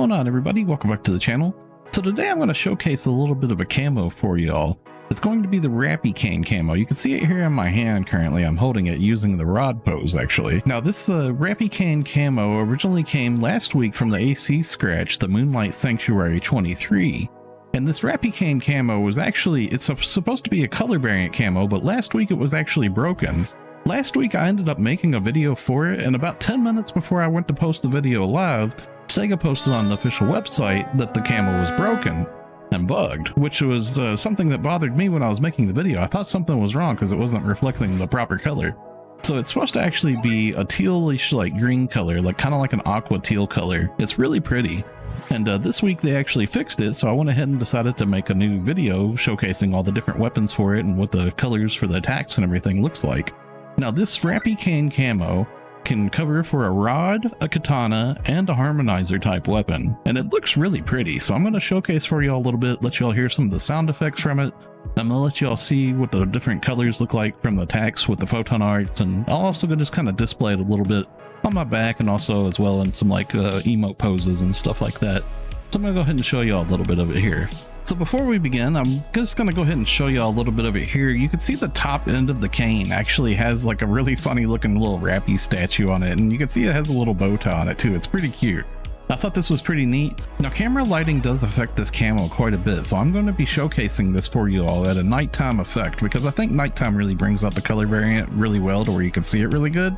going on, everybody? Welcome back to the channel. So today I'm going to showcase a little bit of a camo for y'all. It's going to be the Rappy cane camo. You can see it here in my hand currently. I'm holding it using the rod pose actually. Now this Rappy cane camo originally came last week from the AC scratch, the Moonlight Sanctuary 23. And this Rappy cane camo was actually, it's supposed to be a color variant camo, but last week it was actually broken. Last week I ended up making a video for it, and about 10 minutes before I went to post the video live, SEGA posted on the official website that the camo was broken and bugged, which was something that bothered me when I was making the video. I thought something was wrong because it wasn't reflecting the proper color. So it's supposed to actually be a tealish like green color, like kind of like an aqua teal color. It's really pretty. And this week they actually fixed it, so I went ahead and decided to make a new video showcasing all the different weapons for it and what the colors for the attacks and everything looks like. Now this Rappy cane camo can cover for a rod, a katana, and a harmonizer type weapon, and it looks really pretty. So I'm going to showcase for y'all a little bit, let y'all hear some of the sound effects from it. I'm going to let y'all see what the different colors look like from the attacks with the photon arts, and I'll also just kind of display it a little bit on my back and also as well in some like emote poses and stuff like that. So I'm going to go ahead and show y'all a little bit of it here. So before we begin, I'm just going to go ahead and show y'all a little bit of it here. You can see the top end of the cane actually has like a really funny looking little Rappy statue on it, and you can see it has a little bow tie on it too. It's pretty cute. I thought this was pretty neat. Now camera lighting does affect this camo quite a bit, so I'm going to be showcasing this for you all at a nighttime effect because I think nighttime really brings out the color variant really well to where you can see it really good.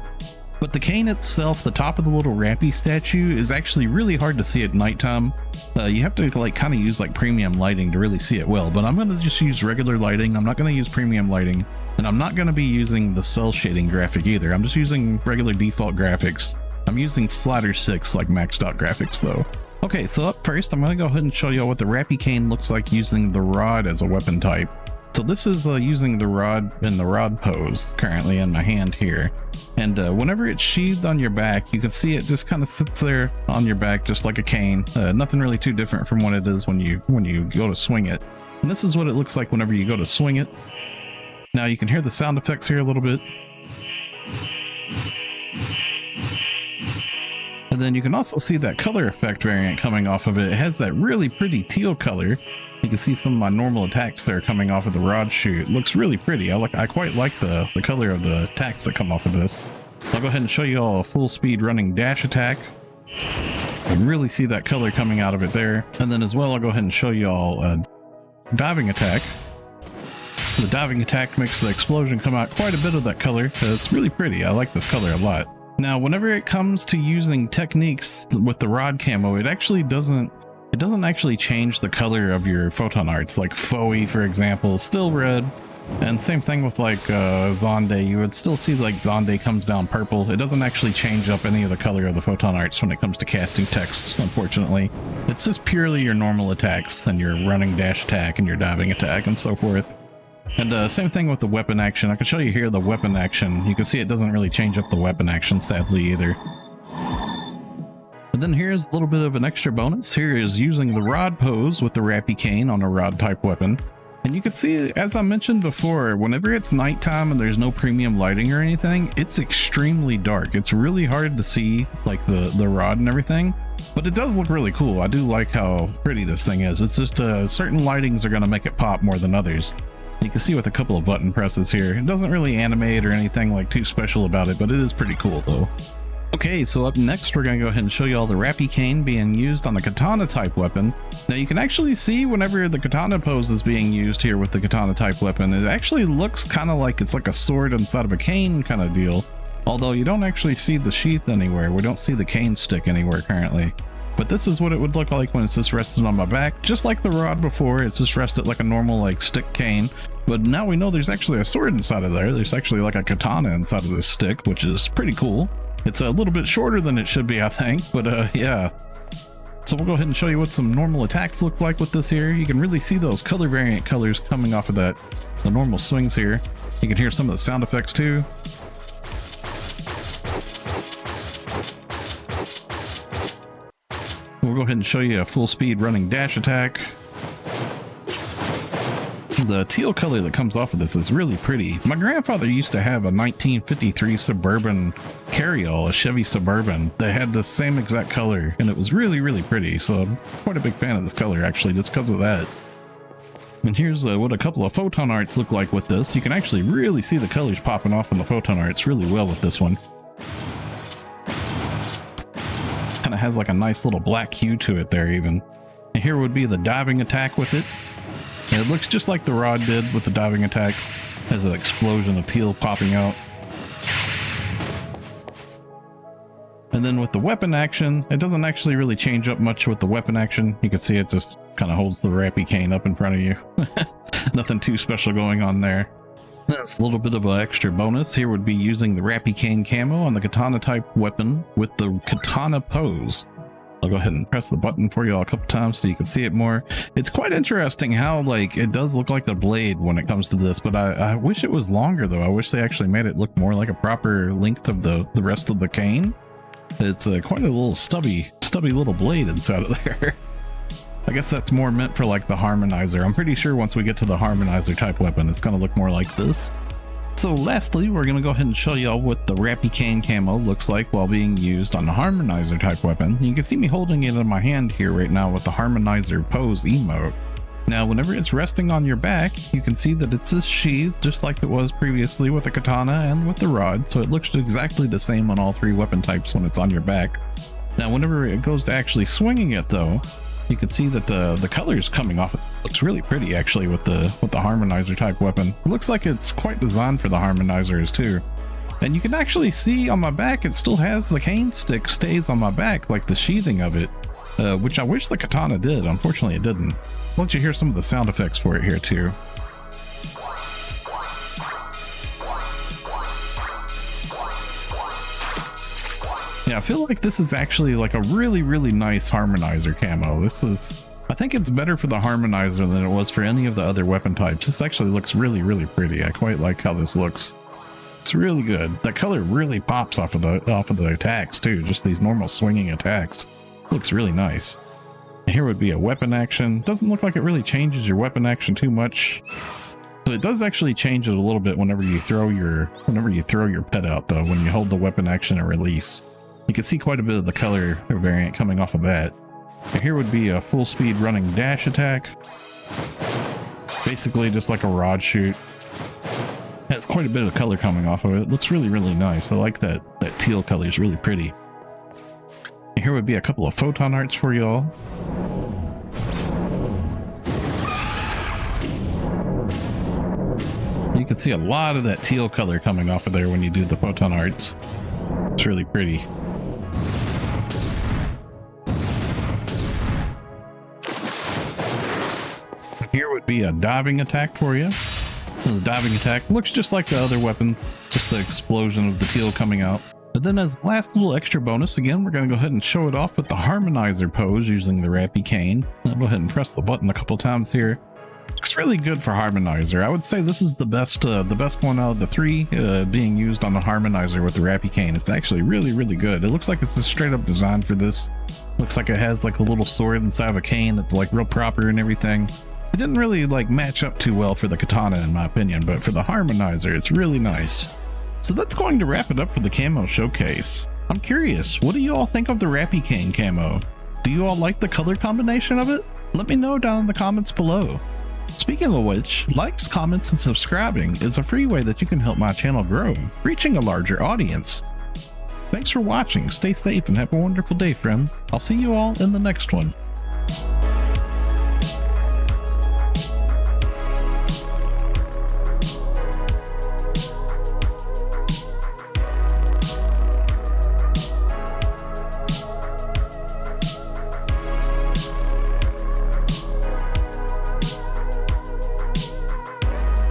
But the cane itself, the top of the little Rappy statue, is actually really hard to see at nighttime. You have to like kind of use like premium lighting to really see it well, but I'm going to just use regular lighting. I'm not going to use premium lighting, and I'm not going to be using the cell shading graphic either. I'm just using regular default graphics. I'm using slider 6 like maxed out graphics though. Okay, so up first I'm going to go ahead and show you what the Rappy cane looks like using the rod as a weapon type. So this is using the rod in the rod pose currently in my hand here. And whenever it's sheathed on your back, you can see it just kind of sits there on your back just like a cane. Nothing really too different from what it is when you go to swing it. And this is what it looks like whenever you go to swing it. Now you can hear the sound effects here a little bit. And then you can also see that color effect variant coming off of it. It has that really pretty teal color. You can see some of my normal attacks there coming off of the rod shoot. It looks really pretty. I quite like the color of the attacks that come off of this. I'll go ahead and show you all a full speed running dash attack. You can really see that color coming out of it there. And then as well, I'll go ahead and show you all a diving attack. The diving attack makes the explosion come out quite a bit of that color. It's really pretty. I like this color a lot. Now, whenever it comes to using techniques with the rod camo, it doesn't actually change the color of your photon arts. Like Foe, for example, still red. And same thing with like Zonde. You would still see like Zonde comes down purple. It doesn't actually change up any of the color of the photon arts when it comes to casting text, unfortunately. It's just purely your normal attacks and your running dash attack and your diving attack and so forth. And same thing with the weapon action. I can show you here the weapon action. You can see it doesn't really change up the weapon action, sadly, either. And then here's a little bit of an extra bonus. Here is using the rod pose with the Rappy cane on a rod type weapon. And you can see, as I mentioned before, whenever it's nighttime and there's no premium lighting or anything, it's extremely dark. It's really hard to see like the rod and everything, but it does look really cool. I do like how pretty this thing is. It's just certain lightings are going to make it pop more than others. You can see with a couple of button presses here. It doesn't really animate or anything like too special about it, but it is pretty cool though. Okay, so up next, we're going to go ahead and show you all the Rappy cane being used on the katana type weapon. Now you can actually see whenever the katana pose is being used here with the katana type weapon, it actually looks kind of like it's like a sword inside of a cane kind of deal. Although you don't actually see the sheath anywhere. We don't see the cane stick anywhere currently. But this is what it would look like when it's just rested on my back. Just like the rod before, it's just rested like a normal like stick cane. But now we know there's actually a sword inside of there. There's actually like a katana inside of this stick, which is pretty cool. It's a little bit shorter than it should be, I think, but yeah. So we'll go ahead and show you what some normal attacks look like with this here. You can really see those color variant colors coming off of the normal swings here. You can hear some of the sound effects too. We'll go ahead and show you a full speed running dash attack. The teal color that comes off of this is really pretty. My grandfather used to have a 1953 Suburban carryall, a Chevy Suburban, that had the same exact color, and it was really, really pretty. So I'm quite a big fan of this color, actually, just because of that. And here's what a couple of photon arts look like with this. You can actually really see the colors popping off in the photon arts really well with this one. Kind of has like a nice little black hue to it there even. And here would be the diving attack with it. And it looks just like the rod did with the diving attack. Has an explosion of teal popping out. And then with the weapon action, it doesn't actually really change up much with the weapon action. You can see it just kind of holds the Rappy cane up in front of you. Nothing too special going on there. That's a little bit of an extra bonus. Here would be using the Rappy cane camo on the katana type weapon with the katana pose. I'll go ahead and press the button for you all a couple times so you can see it more. It's quite interesting how like it does look like a blade when it comes to this, but I wish it was longer though. I wish they actually made it look more like a proper length of the rest of the cane. It's quite a little stubby little blade inside of there. I guess that's more meant for like the Harmonizer. I'm pretty sure once we get to the Harmonizer type weapon, it's going to look more like this. So lastly, we're going to go ahead and show y'all what the Rappy cane camo looks like while being used on the Harmonizer type weapon. You can see me holding it in my hand here right now with the Harmonizer pose emote. Now, whenever it's resting on your back, you can see that it's a sheath, just like it was previously with the katana and with the rod. So it looks exactly the same on all three weapon types when it's on your back. Now, whenever it goes to actually swinging it though, you can see that the colors coming off it looks really pretty actually with the Harmonizer type weapon. It looks like it's quite designed for the Harmonizers too. And you can actually see on my back, it still has the cane stick stays on my back, like the sheathing of it, which I wish the katana did. Unfortunately, it didn't. Why don't you hear some of the sound effects for it here too? Yeah, I feel like this is actually like a really, really nice Harmonizer camo. I think it's better for the Harmonizer than it was for any of the other weapon types. This actually looks really, really pretty. I quite like how this looks. It's really good. That color really pops off of the attacks too. Just these normal swinging attacks. Looks really nice. And here would be a weapon action. Doesn't look like it really changes your weapon action too much. So it does actually change it a little bit whenever you throw your pet out though, when you hold the weapon action and release. You can see quite a bit of the color variant coming off of that. And here would be a full speed running dash attack. Basically just like a rod shoot. Has quite a bit of color coming off of it. It looks really, really nice. I like that teal color is really pretty. And here would be a couple of photon arts for y'all. You can see a lot of that teal color coming off of there when you do the photon arts. It's really pretty. Here would be a diving attack for you. And the diving attack looks just like the other weapons, just the explosion of the teal coming out. But then as last little extra bonus, again, we're going to go ahead and show it off with the Harmonizer pose using the Rappy cane. I'll go ahead and press the button a couple times here. Looks really good for Harmonizer. I would say this is the best one out of the three being used on the Harmonizer with the Rappy cane. It's actually really, really good. It looks like it's a straight up designed for this. Looks like it has like a little sword inside of a cane that's like real proper and everything. It didn't really like match up too well for the katana in my opinion, but for the Harmonizer, it's really nice. So that's going to wrap it up for the camo showcase. I'm curious, what do you all think of the Rappy cane camo? Do you all like the color combination of it? Let me know down in the comments below. Speaking of which, likes, comments, and subscribing is a free way that you can help my channel grow, reaching a larger audience. Thanks for watching, stay safe, and have a wonderful day, friends. I'll see you all in the next one.